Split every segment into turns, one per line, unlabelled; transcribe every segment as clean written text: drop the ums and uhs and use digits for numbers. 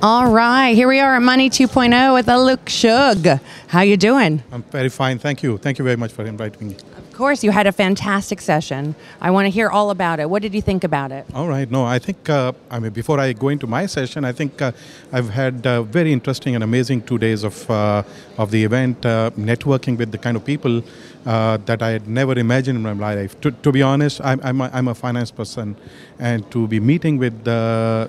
All right, here we are at Money 2.0 with Alok Chugh. How you doing?
I'm very fine, thank you. Thank you very much for inviting me.
Of course, you had a fantastic session. I want to hear all about it. What did you think about it?
All right, no, I think, before I go into my session, I think I've had very interesting and amazing 2 days of the event, networking with the kind of people that I had never imagined in my life. To be honest, I'm a finance person, and to be meeting with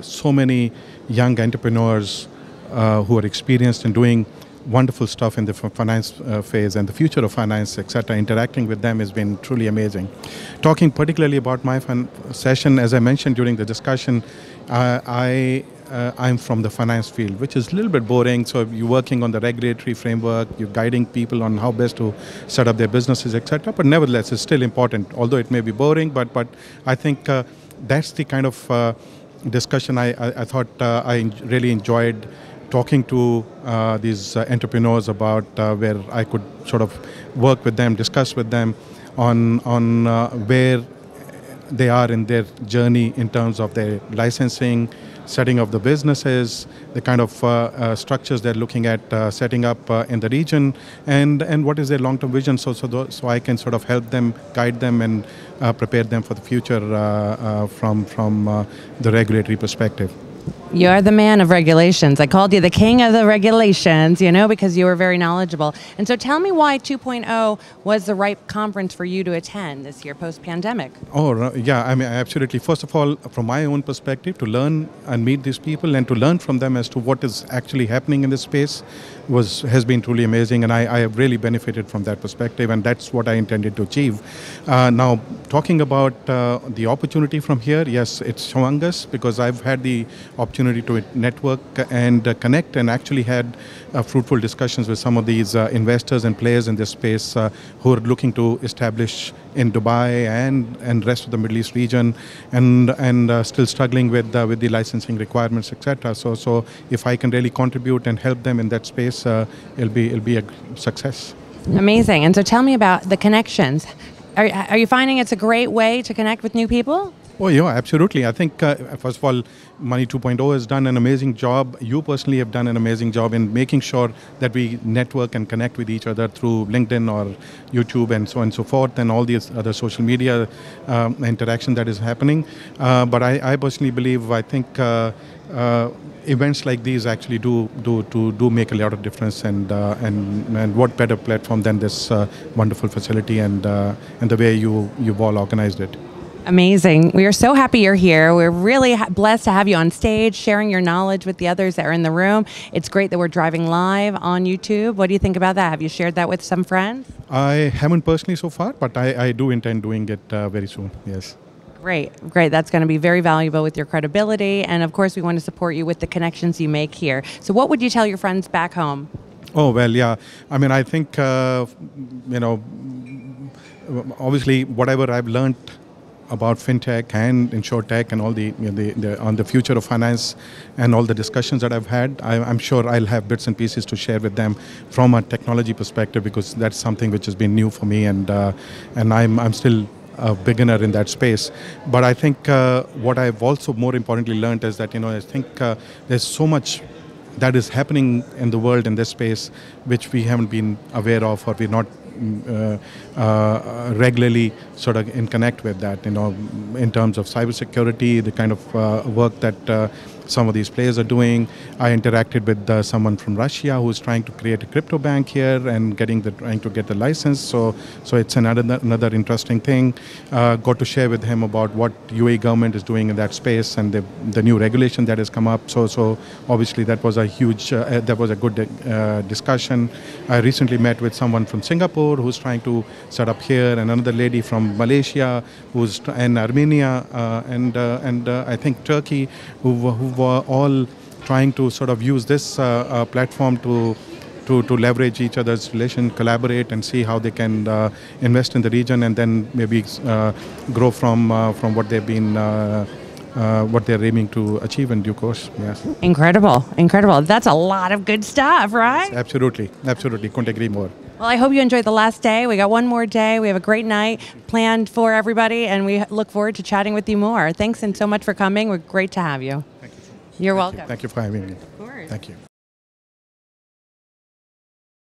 so many young entrepreneurs who are experienced in doing wonderful stuff in the finance phase and the future of finance, etc. Interacting with them has been truly amazing. Talking particularly about my session, as I mentioned during the discussion, I'm from the finance field, which is a little bit boring. So you're working on the regulatory framework, you're guiding people on how best to set up their businesses, etc. But nevertheless, it's still important, although it may be boring. But I think that's the kind of discussion I thought I really enjoyed talking to these entrepreneurs about where I could sort of work with them, discuss with them on where they are in their journey in terms of their licensing, setting up the businesses, the kind of structures they're looking at setting up in the region, and what is their long-term vision, so I can sort of help them, guide them, and prepare them for the future from the regulatory perspective.
You're the man of regulations. I called you the king of the regulations, because you were very knowledgeable. And so tell me why 2.0 was the right conference for you to attend this year post-pandemic.
Oh, yeah, absolutely. First of all, from my own perspective, to learn and meet these people and to learn from them as to what is actually happening in this space has been truly amazing, and I have really benefited from that perspective, and that's what I intended to achieve. Now, talking about the opportunity from here, yes, it's humongous, because I've had the opportunity to network and connect, and actually had fruitful discussions with some of these investors and players in this space who are looking to establish in Dubai and rest of the Middle East region, and still struggling with the licensing requirements, etc. So if I can really contribute and help them in that space, it'll be a success.
Amazing. And so tell me about the connections. Are you finding it's a great way to connect with new people?
Oh, yeah, absolutely. I think, first of all, Money 2.0 has done an amazing job. You personally have done an amazing job in making sure that we network and connect with each other through LinkedIn or YouTube and so on and so forth, and all these other social media interaction that is happening. But I personally believe, I think events like these actually do make a lot of difference, and what better platform than this wonderful facility and the way you've all organized it.
Amazing. We are so happy you're here. We're really blessed to have you on stage, sharing your knowledge with the others that are in the room. It's great that we're driving live on YouTube. What do you think about that? Have you shared that with some friends?
I haven't personally so far, but I do intend doing it very soon, yes.
Great. That's going to be very valuable with your credibility. And of course, we want to support you with the connections you make here. So what would you tell your friends back home?
Oh, well, yeah. I think, obviously, whatever I've learned about fintech and insurtech and all on the future of finance and all the discussions that I've had, I'm sure I'll have bits and pieces to share with them from a technology perspective, because that's something which has been new for me, and I'm still a beginner in that space. But I think what I've also more importantly learned is that I think there's so much that is happening in the world in this space which we haven't been aware of, or we're not regularly sort of in connect with that, in terms of cybersecurity, the kind of work that some of these players are doing. I interacted with someone from Russia who's trying to create a crypto bank here and trying to get the license. So it's another interesting thing. Got to share with him about what UAE government is doing in that space and the new regulation that has come up. So obviously that was a good discussion. I recently met with someone from Singapore who's trying to set up here, and another lady from Malaysia and Armenia and I think Turkey who were all trying to sort of use this platform to leverage each other's relation, collaborate, and see how they can invest in the region, and then maybe grow from what they've been what they're aiming to achieve in due course. Yes.
Incredible. That's a lot of good stuff, right?
Absolutely. Couldn't agree more.
Well, I hope you enjoyed the last day. We got one more day. We have a great night planned for everybody, and we look forward to chatting with you more. Thanks and so much for coming. We're great to have you.
Thank you so much.
You're welcome.
Thank you for having me.
Of course.
Thank you.